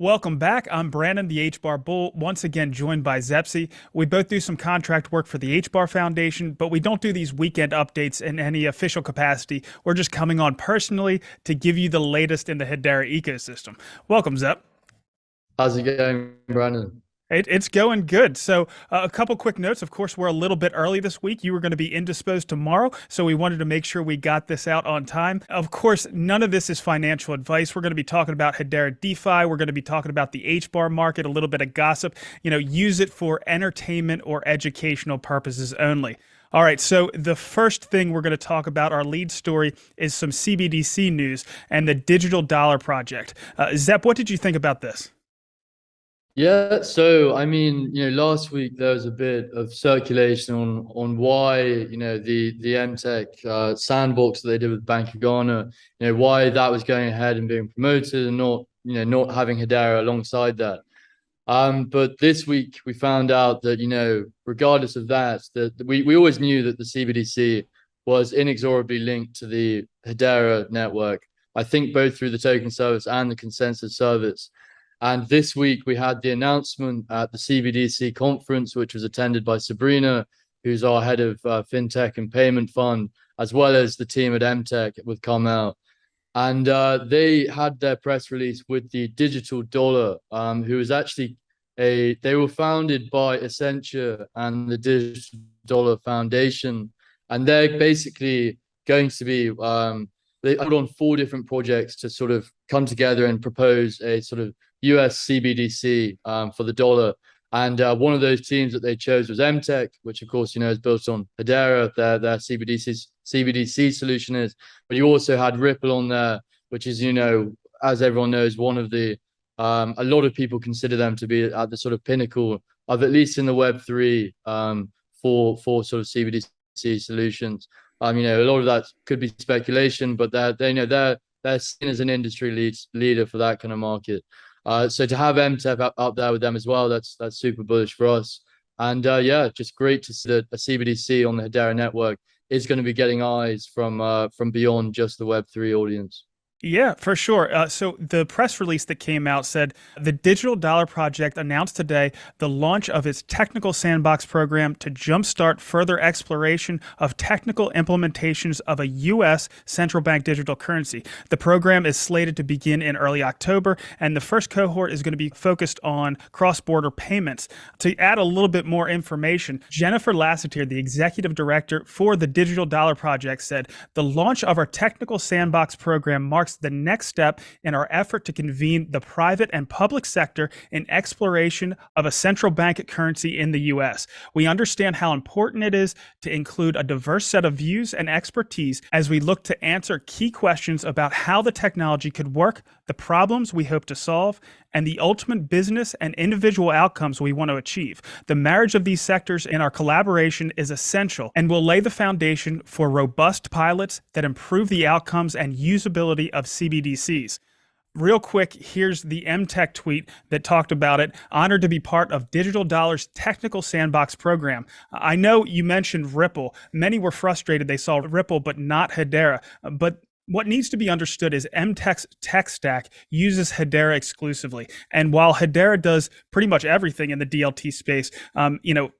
Welcome back. I'm Brandon, the HBAR Bull, once again joined by Zepsi. We both do some contract work for the HBAR Foundation, but we don't do these weekend updates in any official capacity. We're just coming on personally to give you the latest in the Hedera ecosystem. Welcome, Zep. How's it going, Brandon? It's going good. So a couple quick notes. Of course, we're a little bit early this week. You were going to be indisposed tomorrow, so we wanted to make sure we got this out on time. Of course, none of this is financial advice. We're going to be talking about Hedera DeFi. We're going to be talking about the HBAR market, a little bit of gossip. Use it for entertainment or educational purposes only. All right, so the first thing we're going to talk about, our lead story, is some CBDC news and the digital dollar project. Zep, what did you think about this? Yeah, so last week there was a bit of circulation on why, the MTech sandbox that they did with Bank of Ghana, why that was going ahead and being promoted and not having Hedera alongside that. But this week we found out that, regardless of that we always knew that the CBDC was inexorably linked to the Hedera network. I think both through the token service and the consensus service. And this week we had the announcement at the CBDC conference, which was attended by Sabrina, who's our head of FinTech and Payment Fund, as well as the team at MTech with Carmel. And they had their press release with the digital dollar, who is actually they were founded by Essentia and the Digital Dollar Foundation. And they're basically going to be, they put on 4 different projects to sort of come together and propose a sort of US CBDC for the dollar. And one of those teams that they chose was MTech, which of course, is built on Hedera, their CBDC solution is. But you also had Ripple on there, which is, as everyone knows, one of the, a lot of people consider them to be at the sort of pinnacle of, at least in the Web3, for sort of CBDC solutions. A lot of that could be speculation, but they're seen as an industry leader for that kind of market. So to have MTech up there with them as well, that's super bullish for us. And yeah, just great to see that a CBDC on the Hedera network is going to be getting eyes from beyond just the Web3 audience. Yeah, for sure. So the press release that came out said the Digital Dollar Project announced today the launch of its technical sandbox program to jumpstart further exploration of technical implementations of a U.S. central bank digital currency. The program is slated to begin in early October, and the first cohort is going to be focused on cross-border payments. To add a little bit more information, Jennifer Lassiter, the executive director for the Digital Dollar Project, said the launch of our technical sandbox program marks the next step in our effort to convene the private and public sector in exploration of a central bank currency in the U.S. We understand how important it is to include a diverse set of views and expertise as we look to answer key questions about how the technology could work, the problems we hope to solve, and the ultimate business and individual outcomes we want to achieve. The marriage of these sectors in our collaboration is essential and will lay the foundation for robust pilots that improve the outcomes and usability of CBDCs. Real quick, here's the MTech tweet that talked about it. Honored to be part of Digital Dollar's technical sandbox program. I know you mentioned Ripple. Many were frustrated they saw Ripple, but not Hedera. But what needs to be understood is MTech's tech stack uses Hedera exclusively. And while Hedera does pretty much everything in the DLT space,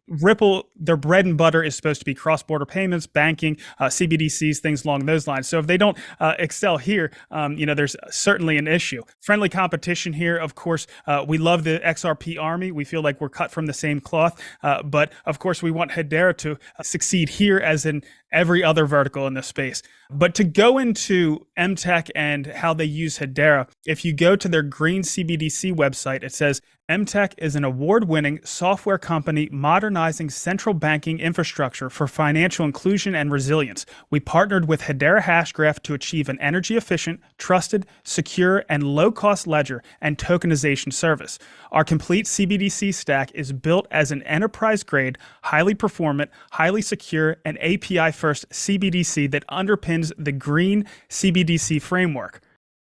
Ripple, their bread and butter is supposed to be cross-border payments, banking, CBDCs, things along those lines. So if they don't excel here, there's certainly an issue. Friendly competition here, of course. We love the XRP army. We feel like we're cut from the same cloth. But of course, we want Hedera to succeed here as in every other vertical in this space. But to go into MTech and how they use Hedera, if you go to their green CBDC website, it says, MTech is an award-winning software company modernizing central banking infrastructure for financial inclusion and resilience. We partnered with Hedera Hashgraph to achieve an energy-efficient, trusted, secure, and low-cost ledger and tokenization service. Our complete CBDC stack is built as an enterprise-grade, highly performant, highly secure, and API-first CBDC that underpins the green CBDC framework.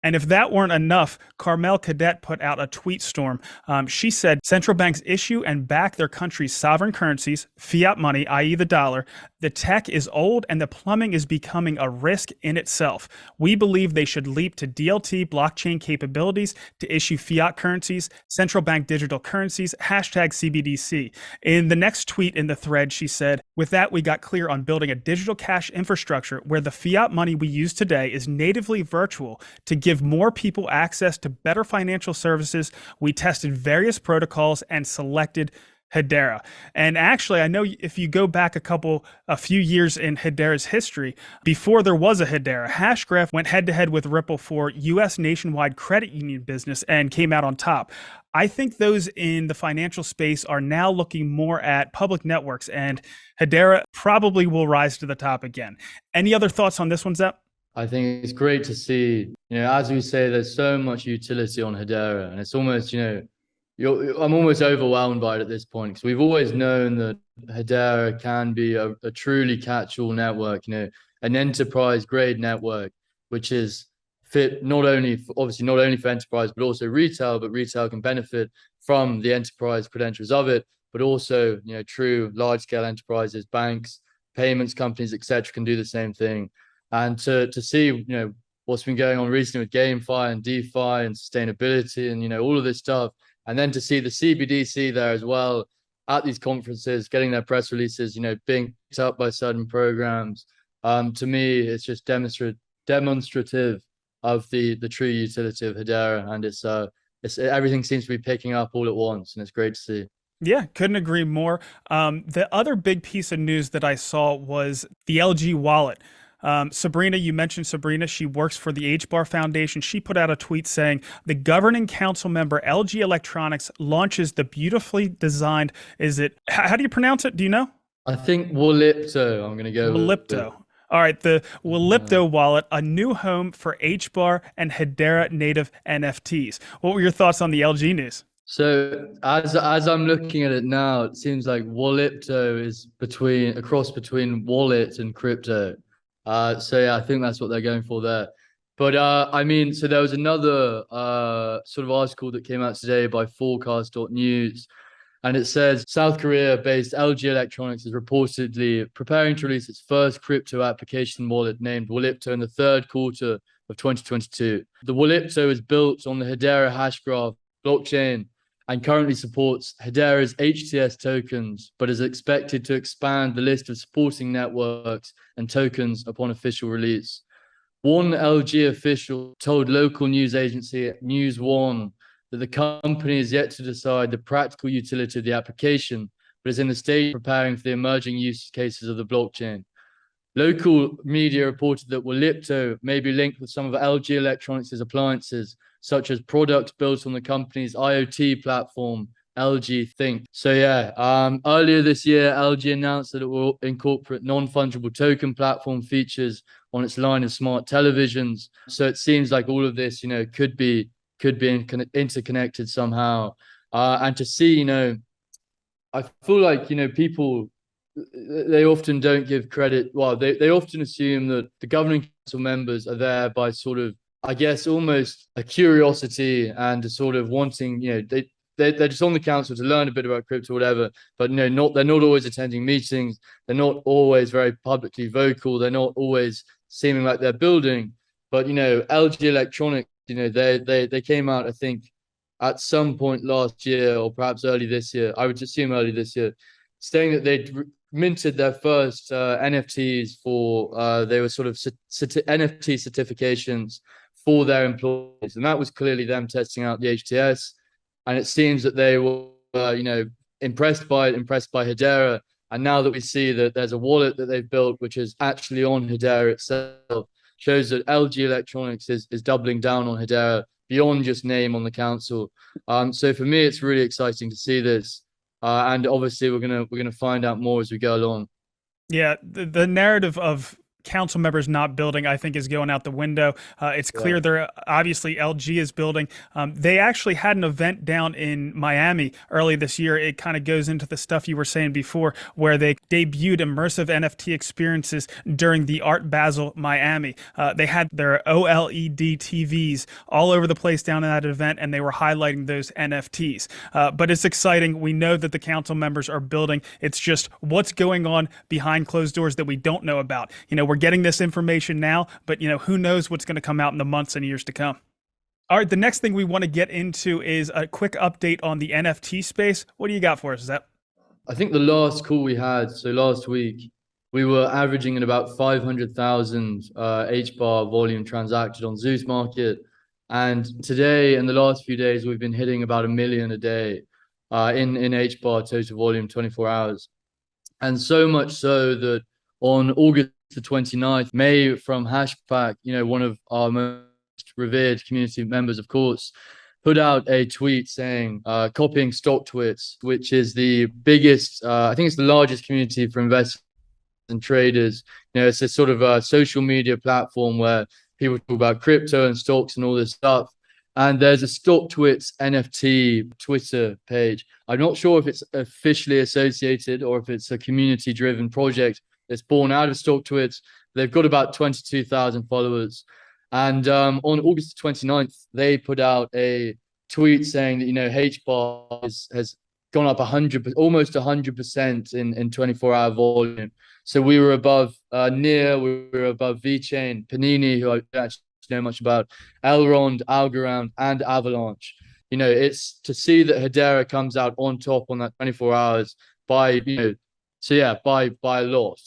And if that weren't enough, Carmel Cadet put out a tweet storm. She said central banks issue and back their country's sovereign currencies, fiat money, i.e. the dollar. The tech is old and the plumbing is becoming a risk in itself. We believe they should leap to DLT blockchain capabilities to issue fiat currencies, central bank digital currencies, hashtag CBDC. In the next tweet in the thread, she said, with that, we got clear on building a digital cash infrastructure where the fiat money we use today is natively virtual to give more people access to better financial services. We tested various protocols and selected Hedera. And actually, I know if you go back a few years in Hedera's history, before there was a Hedera, Hashgraph went head to head with Ripple for US nationwide credit union business and came out on top. I think those in the financial space are now looking more at public networks, and Hedera probably will rise to the top again. Any other thoughts on this one, Zep? I think it's great to see, as we say, there's so much utility on Hedera, and it's almost, I'm almost overwhelmed by it at this point, because we've always known that Hedera can be a truly catch-all network, an enterprise-grade network, which is fit not only for enterprise, but also retail, but retail can benefit from the enterprise credentials of it, but also, true large-scale enterprises, banks, payments companies, etc., can do the same thing. And to see, what's been going on recently with GameFi and DeFi and sustainability and, all of this stuff, and then to see the CBDC there as well at these conferences, getting their press releases, being picked up by certain programs. To me, it's just demonstrative of the true utility of Hedera, and it's everything seems to be picking up all at once, and it's great to see. Yeah, couldn't agree more. The other big piece of news that I saw was the LG wallet. Sabrina, you mentioned Sabrina. She works for the HBAR Foundation. She put out a tweet saying the governing council member LG Electronics launches the beautifully designed. How do you pronounce it? Do you know? I think Wolipto. I'm going to go Wolipto. All right, the Wolipto wallet, a new home for HBAR and Hedera native NFTs. What were your thoughts on the LG news? So as I'm looking at it now, it seems like Wolipto is a cross between wallet and crypto. So yeah, I think that's what they're going for there. But so there was another sort of article that came out today by Forecast.news, and it says South Korea-based LG Electronics is reportedly preparing to release its first crypto application wallet named Wolipto in the third quarter of 2022. The Wolipto is built on the Hedera Hashgraph blockchain and currently supports Hedera's HTS tokens, but is expected to expand the list of supporting networks and tokens upon official release. One LG official told local news agency News One that the company is yet to decide the practical utility of the application, but is in the stage of preparing for the emerging use cases of the blockchain. Local media reported that Wolipto may be linked with some of LG Electronics' appliances, such as products built on the company's IoT platform, LG Think. So yeah, earlier this year, LG announced that it will incorporate non-fungible token platform features on its line of smart televisions. So it seems like all of this, could be interconnected somehow. And to see, I feel like, people, they often don't give credit. Well, they often assume that the governing council members are there by sort of, I guess, almost a curiosity and a sort of wanting, they're just on the council to learn a bit about crypto, whatever. But they're not always attending meetings. They're not always very publicly vocal. They're not always seeming like they're building. But LG Electronics, they came out, I think, at some point last year or perhaps early this year. I would assume early this year, saying that they'd minted their first NFTs for they were sort of NFT certifications for their employees, and that was clearly them testing out the HTS. And it seems that they were impressed by Hedera, and now that we see that there's a wallet that they've built which is actually on Hedera itself, shows that LG Electronics is doubling down on Hedera beyond just name on the council. So for me, it's really exciting to see this. And obviously we're gonna find out more as we go along. Yeah, the narrative of council members not building, I think, is going out the window. It's clear they're obviously LG is building. They actually had an event down in Miami early this year. It kind of goes into the stuff you were saying before, where they debuted immersive NFT experiences during the Art Basel Miami. They had their OLED TVs all over the place down in that event, and they were highlighting those NFTs. But it's exciting. We know that the council members are building. It's just what's going on behind closed doors that we don't know about. We're getting this information now, but who knows what's going to come out in the months and years to come. All right, the next thing we want to get into is a quick update on the NFT space. What do you got for us, Zep? I think the last call we had, so last week, we were averaging at about 500,000 HBAR volume transacted on Zeus Market. And today, in the last few days, we've been hitting about 1 million a day in HBAR total volume, 24 hours. And so much so that on August the 29th, May from Hashpack, one of our most revered community members, of course, put out a tweet saying, copying StockTwits, which is the biggest, I think it's the largest community for investors and traders. It's a sort of a social media platform where people talk about crypto and stocks and all this stuff. And there's a StockTwits NFT Twitter page. I'm not sure if it's officially associated or if it's a community-driven project that's born out of StockTwits. They've got about 22,000 followers. And on August 29th, they put out a tweet saying that, HBAR has gone up almost 100% in 24-hour volume. So we were above we were above VeChain, Panini, who I don't actually know much about, Elrond, Algorand, and Avalanche. It's to see that Hedera comes out on top on that 24 hours by a lot.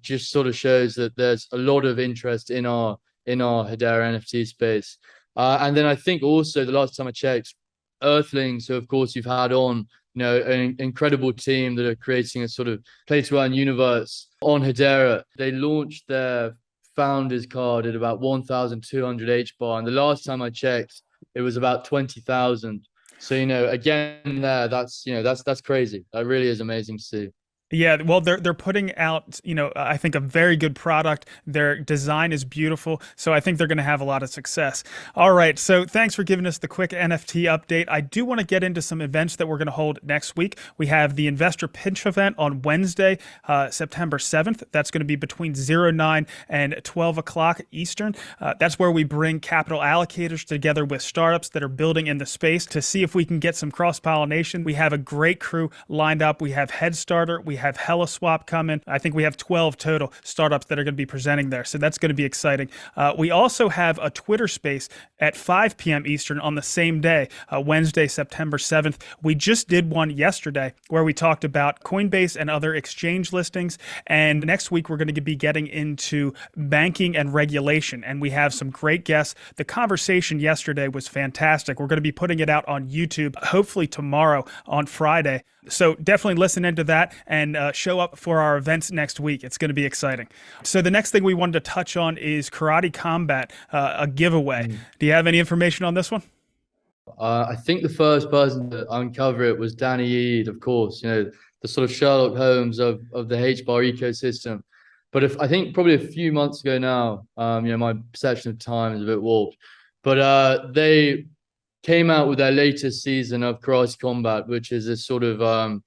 Just sort of shows that there's a lot of interest in our Hedera NFT space. And then I think also the last time I checked, Earthlings, who of course you've had on, an incredible team that are creating a sort of play-to-earn universe on Hedera. They launched their founders card at about 1,200 HBAR, and the last time I checked, it was about 20,000. So again, that's crazy. That really is amazing to see. Yeah, well, they're putting out, I think a very good product. Their design is beautiful, so I think they're going to have a lot of success. All right, so thanks for giving us the quick NFT update. I do want to get into some events that we're going to hold next week. We have the Investor Pitch event on Wednesday, September 7th. That's going to be between 09 and 12 o'clock Eastern. That's where we bring capital allocators together with startups that are building in the space to see if we can get some cross-pollination. We have a great crew lined up. We have Headstarter. We have HeliSwap coming. I think we have 12 total startups that are going to be presenting there. So that's going to be exciting. We also have a Twitter space at 5 p.m. Eastern on the same day, Wednesday, September 7th. We just did one yesterday where we talked about Coinbase and other exchange listings. And next week, we're going to be getting into banking and regulation. And we have some great guests. The conversation yesterday was fantastic. We're going to be putting it out on YouTube, hopefully tomorrow on Friday. So definitely listen into that and show up for our events next week. It's going to be exciting. So the next thing we wanted to touch on is Karate Combat, a giveaway. Do you have any information on this one? I think the first person to uncover it was Danny Eade, of course, the sort of Sherlock Holmes of the HBAR ecosystem. But I think probably a few months ago now, my perception of time is a bit warped, but they came out with their latest season of Karate Combat, which is a sort of I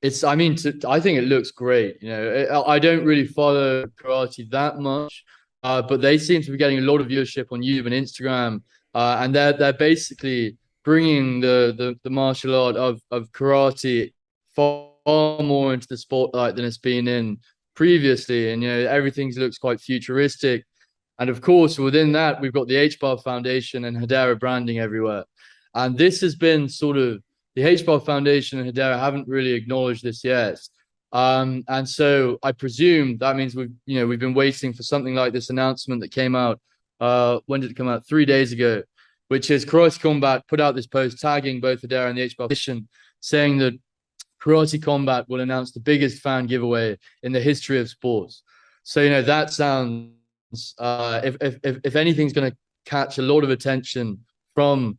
think it looks great. I don't really follow karate that much, but they seem to be getting a lot of viewership on YouTube and Instagram, and they're basically bringing the martial art of karate far more into the spotlight than it's been in previously, and everything looks quite futuristic. And of course, within that, we've got the HBAR Foundation and Hedera branding everywhere. And this has been sort of, the HBAR Foundation and Hedera haven't really acknowledged this yet. And so I presume that means we've been waiting for something like this announcement that came out. When did it come out? 3 days ago, which is Karate Combat put out this post tagging both Hedera and the HBAR Foundation, saying that Karate Combat will announce the biggest fan giveaway in the history of sports. So, that sounds, if anything's going to catch a lot of attention from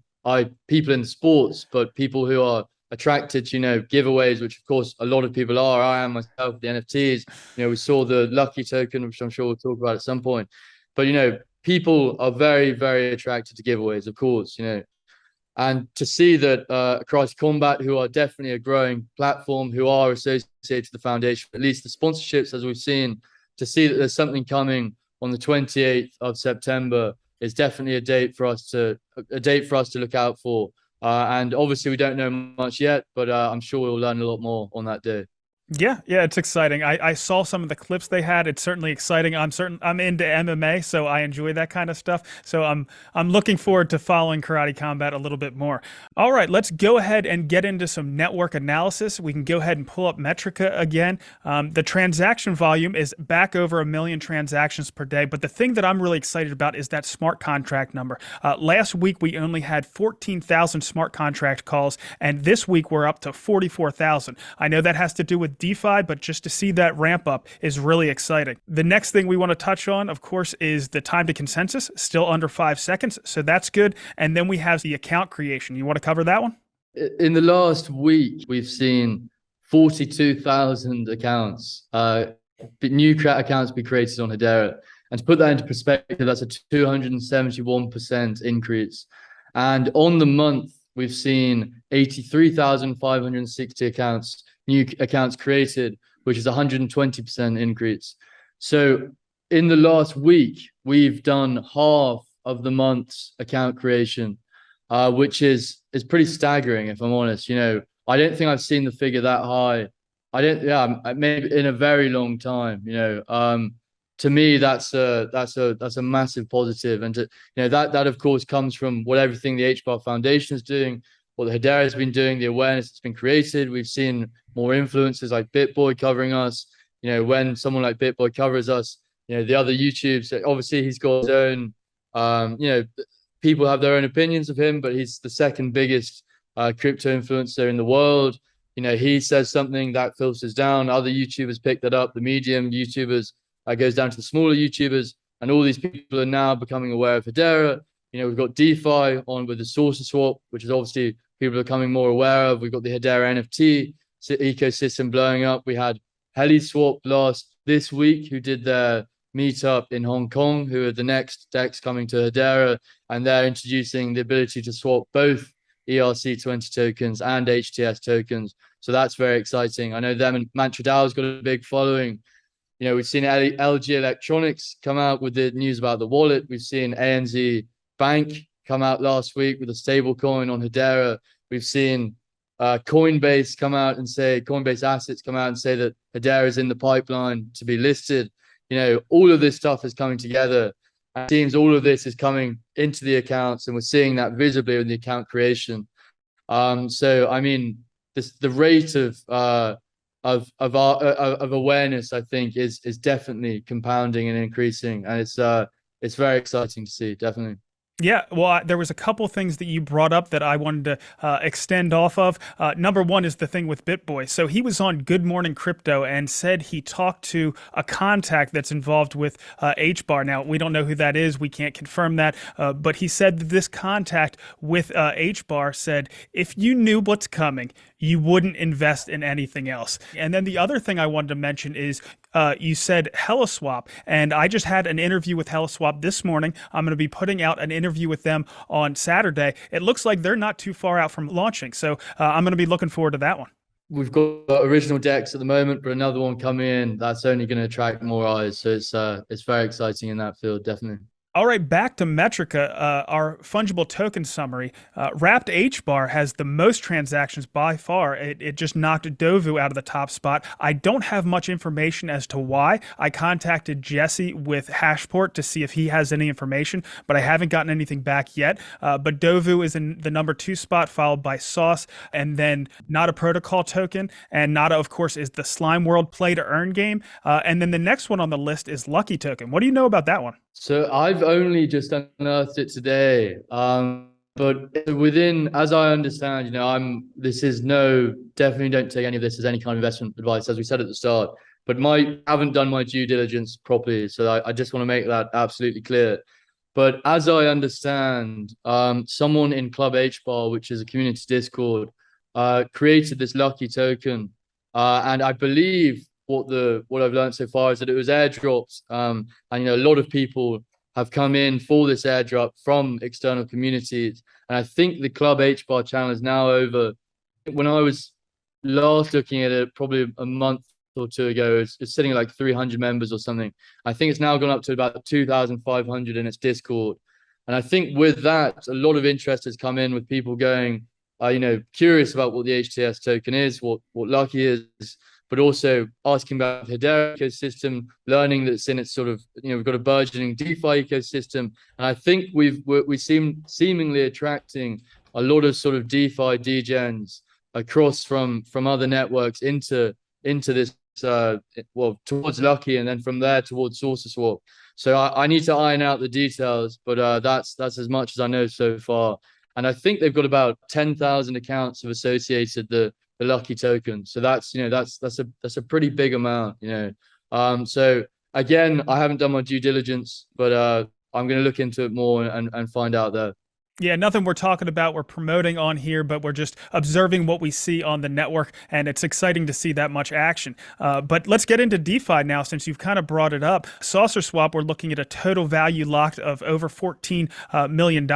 people in sports, but people who are attracted to, giveaways, which of course a lot of people are. I am myself, the NFTs. We saw the Lucky token, which I'm sure we'll talk about at some point. But people are very, very attracted to giveaways, of course. And to see that Across Combat, who are definitely a growing platform, who are associated to the foundation, at least the sponsorships, as we've seen, to see that there's something coming on the 28th of September is definitely a date for us to look out for. And obviously, we don't know much yet, but I'm sure we'll learn a lot more on that day. Yeah, it's exciting. I saw some of the clips they had. It's certainly exciting. I'm into MMA, so I enjoy that kind of stuff. So I'm looking forward to following Karate Combat a little bit more. All right, let's go ahead and get into some network analysis. We can go ahead and pull up Metrica again. The transaction volume is back over 1 million transactions per day, but the thing that I'm really excited about is that smart contract number. Last week we only had 14,000 smart contract calls, and this week we're up to 44,000. I know that has to do with DeFi, but just to see that ramp up is really exciting. The next thing we want to touch on, of course, is the time to consensus, still under 5 seconds, so that's good. And then we have the account creation. You want to cover that one? In the last week, we've seen 42,000 accounts, new accounts be created on Hedera. And to put that into perspective, that's a 271% increase. And on the month, we've seen 83,560 new accounts created, which is a 120% increase. So in the last week, we've done half of the month's account creation, which is pretty staggering, if I'm honest. I don't think I've seen the figure that high. Maybe in a very long time. To me, that's a massive positive, and that of course comes from what everything the HBAR Foundation is doing, what the Hedera has been doing, the awareness that's been created. We've seen more influencers like BitBoy covering us. When someone like BitBoy covers us, the other YouTubes, obviously he's got his own, people have their own opinions of him, but he's the second biggest crypto influencer in the world. He says something that filters down. Other YouTubers pick that up. The medium YouTubers goes down to the smaller YouTubers, and all these people are now becoming aware of Hedera. We've got DeFi on with the Source Swap, which is obviously people are becoming more aware of. We've got the Hedera NFT ecosystem blowing up. We had HeliSwap this week, who did their meetup in Hong Kong, who are the next DEX coming to Hedera, and they're introducing the ability to swap both ERC20 tokens and HTS tokens. So that's very exciting. I know them, and MantraDAO's got a big following. We've seen LG Electronics come out with the news about the wallet. We've seen ANZ Bank come out last week with a stable coin on Hedera. We've seen Coinbase Assets come out and say that Hedera is in the pipeline to be listed. All of this stuff is coming together. It seems all of this is coming into the accounts, and we're seeing that visibly in the account creation. So I mean, the rate of awareness, I think, is definitely compounding and increasing, and it's very exciting to see, definitely. Yeah, well, there was a couple things that you brought up that I wanted to extend off of. Number one is the thing with BitBoy. So he was on Good Morning Crypto and said he talked to a contact that's involved with HBAR. Now, we don't know who that is. We can't confirm that. But he said that this contact with HBAR said, if you knew what's coming, you wouldn't invest in anything else. And then the other thing I wanted to mention is you said HeliSwap, and I just had an interview with HeliSwap this morning. I'm going to be putting out an interview with them on Saturday. It looks like they're not too far out from launching, so I'm going to be looking forward to that one. We've got original decks at the moment, but another one coming in that's only going to attract more eyes. So it's very exciting in that field, definitely. All right, back to Metrica, our fungible token summary. Wrapped HBAR has the most transactions by far. It just knocked Dovu out of the top spot. I don't have much information as to why. I contacted Jesse with Hashport to see if he has any information, but I haven't gotten anything back yet. But Dovu is in the number 2 spot, followed by Sauce, and then Not a Protocol token. And Nada, of course, is the Slime World play to earn game. And then the next one on the list is Lucky token. What do you know about that one? So I've only just unearthed it today, but as I understand, definitely don't take any of this as any kind of investment advice, as we said at the start, but haven't done my due diligence properly. So I just want to make that absolutely clear. But as I understand, someone in Club HBAR, which is a community Discord, created this lucky token. And I believe what I've learned so far is that it was airdropped. And a lot of people have come in for this airdrop from external communities. And I think the Club HBAR channel is now over. When I was last looking at it, probably a month or two ago, it's sitting at like 300 members or something. I think it's now gone up to about 2,500 in its Discord. And I think with that, a lot of interest has come in with people going, curious about what the HTS token is, what Lucky is, but also asking about the Hedera ecosystem, learning that it's in its sort of, we've got a burgeoning DeFi ecosystem. And I think we seem seemingly attracting a lot of sort of DeFi degens across from other networks into this, towards Lucky, and then from there towards SaucerSwap. So I need to iron out the details, but that's as much as I know so far. And I think they've got about 10,000 accounts have associated the Lucky token. So that's a pretty big amount, So again, I haven't done my due diligence, but I'm going to look into it more and find out there. Yeah, nothing we're talking about, we're promoting on here, but we're just observing what we see on the network, and it's exciting to see that much action. But let's get into DeFi now, since you've kind of brought it up. SaucerSwap, we're looking at a total value locked of over $14 million.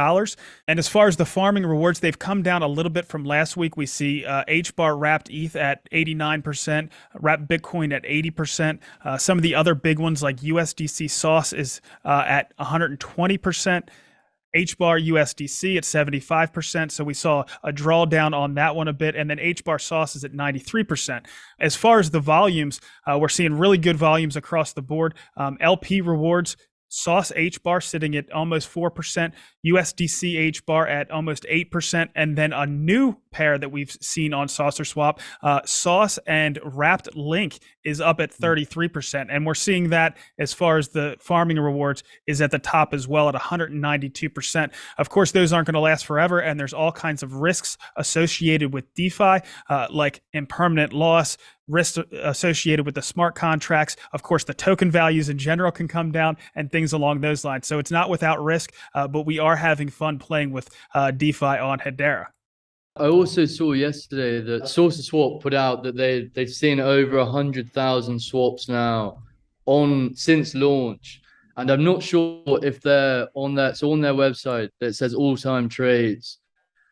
And as far as the farming rewards, they've come down a little bit from last week. We see HBAR wrapped ETH at 89%, wrapped Bitcoin at 80%. Some of the other big ones like USDC Sauce is at 120%. HBAR USDC at 75%. So we saw a drawdown on that one a bit. And then HBAR Sauce is at 93%. As far as the volumes, we're seeing really good volumes across the board. LP rewards, Sauce HBAR sitting at almost 4%, USDC HBAR at almost 8%, and then a new pair that we've seen on SaucerSwap, Sauce and Wrapped Link is up at 33%. And we're seeing that as far as the farming rewards is at the top as well at 192%. Of course, those aren't going to last forever, and there's all kinds of risks associated with DeFi, like impermanent loss, risks associated with the smart contracts. Of course, the token values in general can come down and things along those lines. So it's not without risk, but we are having fun playing with DeFi on Hedera. I also saw yesterday that SaucerSwap put out that they've seen over 100,000 swaps now since launch. And I'm not sure if they're on that. So on their website, it says all-time trades.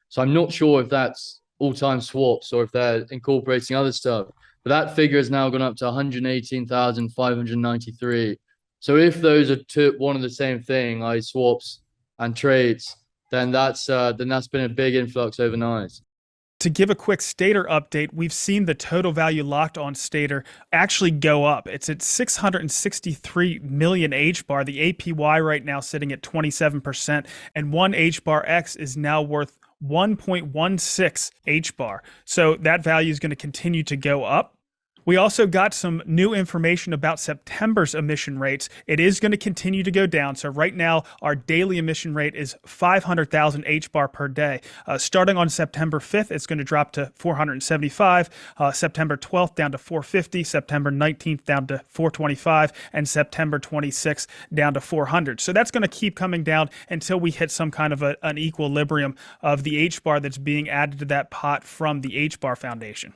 So I'm not sure if that's all-time swaps or if they're incorporating other stuff. But that figure has now gone up to 118,593. So if those are one of the same thing, i.e. swaps and trades, then that's been a big influx overnight. To give a quick Stater update, we've seen the total value locked on Stater actually go up. It's at 663 million HBAR. The APY right now sitting at 27%, and one HBAR X is now worth 1.16 HBAR. So that value is going to continue to go up. We also got some new information about September's emission rates. It is going to continue to go down. So right now, our daily emission rate is 500,000 HBAR per day. Starting on September 5th, it's going to drop to 475, September 12th down to 450, September 19th down to 425, and September 26th down to 400. So that's going to keep coming down until we hit some kind of an equilibrium of the HBAR that's being added to that pot from the HBAR Foundation.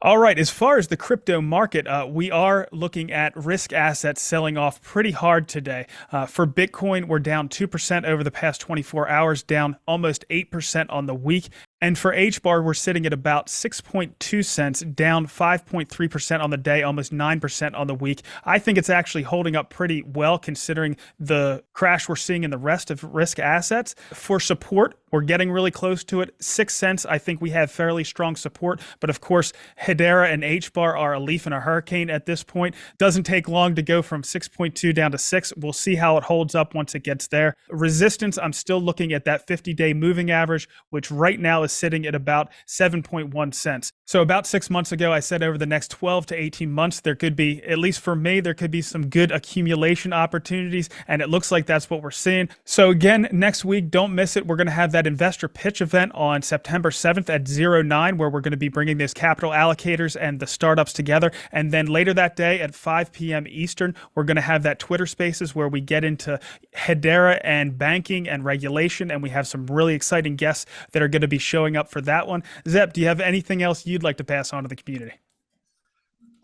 All right, as far as the crypto market, we are looking at risk assets selling off pretty hard today. For Bitcoin, we're down 2% over the past 24 hours, down almost 8% on the week. And for HBAR, we're sitting at about 6.2 cents, down 5.3% on the day, almost 9% on the week. I think it's actually holding up pretty well considering the crash we're seeing in the rest of risk assets. For support, we're getting really close to it. 6 cents, I think we have fairly strong support. But of course, Hedera and HBAR are a leaf in a hurricane at this point. Doesn't take long to go from 6.2 down to 6. We'll see how it holds up once it gets there. Resistance, I'm still looking at that 50-day moving average, which right now is sitting at about 7.1 cents. So about 6 months ago, I said over the next 12 to 18 months, there could be, at least for me, there could be some good accumulation opportunities. And it looks like that's what we're seeing. So again, next week, don't miss it. We're going to have that investor pitch event on September 7th at 09, where we're going to be bringing those capital allocators and the startups together. And then later that day at 5 p.m. Eastern, we're going to have that Twitter Spaces where we get into Hedera and banking and regulation. And we have some really exciting guests that are going to be showing up for that one. Zep, do you have anything else you'd like to pass on to the community?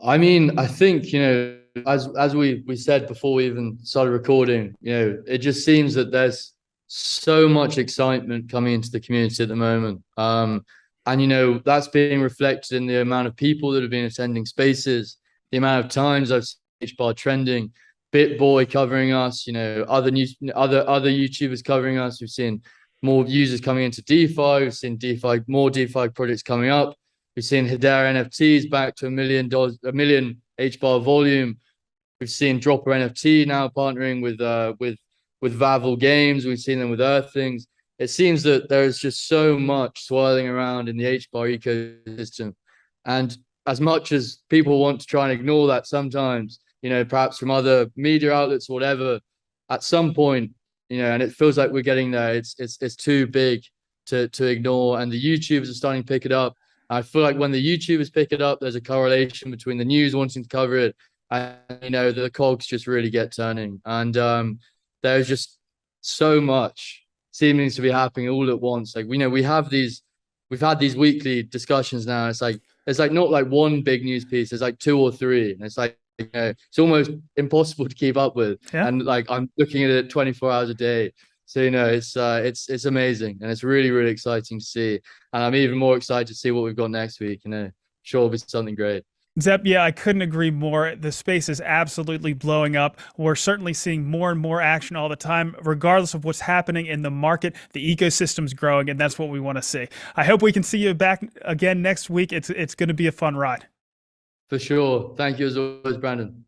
I mean, I think, as we said before we even started recording, it just seems that there's so much excitement coming into the community at the moment. And, that's being reflected in the amount of people that have been attending spaces, the amount of times I've seen HBAR trending, BitBoy covering us, other YouTubers covering us. We've seen more users coming into DeFi. We've seen more DeFi projects coming up. We've seen Hedera NFTs back to $1 million HBAR volume. We've seen Dropper NFT now partnering with Vavel Games. We've seen them with Earthlings. It seems that there is just so much swirling around in the HBAR ecosystem. And as much as people want to try and ignore that sometimes, perhaps from other media outlets or whatever, at some point, and it feels like we're getting there, it's too big to ignore. And the YouTubers are starting to pick it up. I feel like when the YouTubers pick it up, there's a correlation between the news wanting to cover it and, the cogs just really get turning. And there's just so much seeming to be happening all at once. Like, we've had these weekly discussions now. It's like not like one big news piece. It's like two or three. And it's like, it's almost impossible to keep up with. Yeah. And like, I'm looking at it 24 hours a day. So, it's amazing, and it's really, really exciting to see. And I'm even more excited to see what we've got next week. Sure, it'll be something great. Zep, yeah, I couldn't agree more. The space is absolutely blowing up. We're certainly seeing more and more action all the time. Regardless of what's happening in the market, the ecosystem's growing, and that's what we want to see. I hope we can see you back again next week. It's going to be a fun ride. For sure. Thank you as always, Brandon.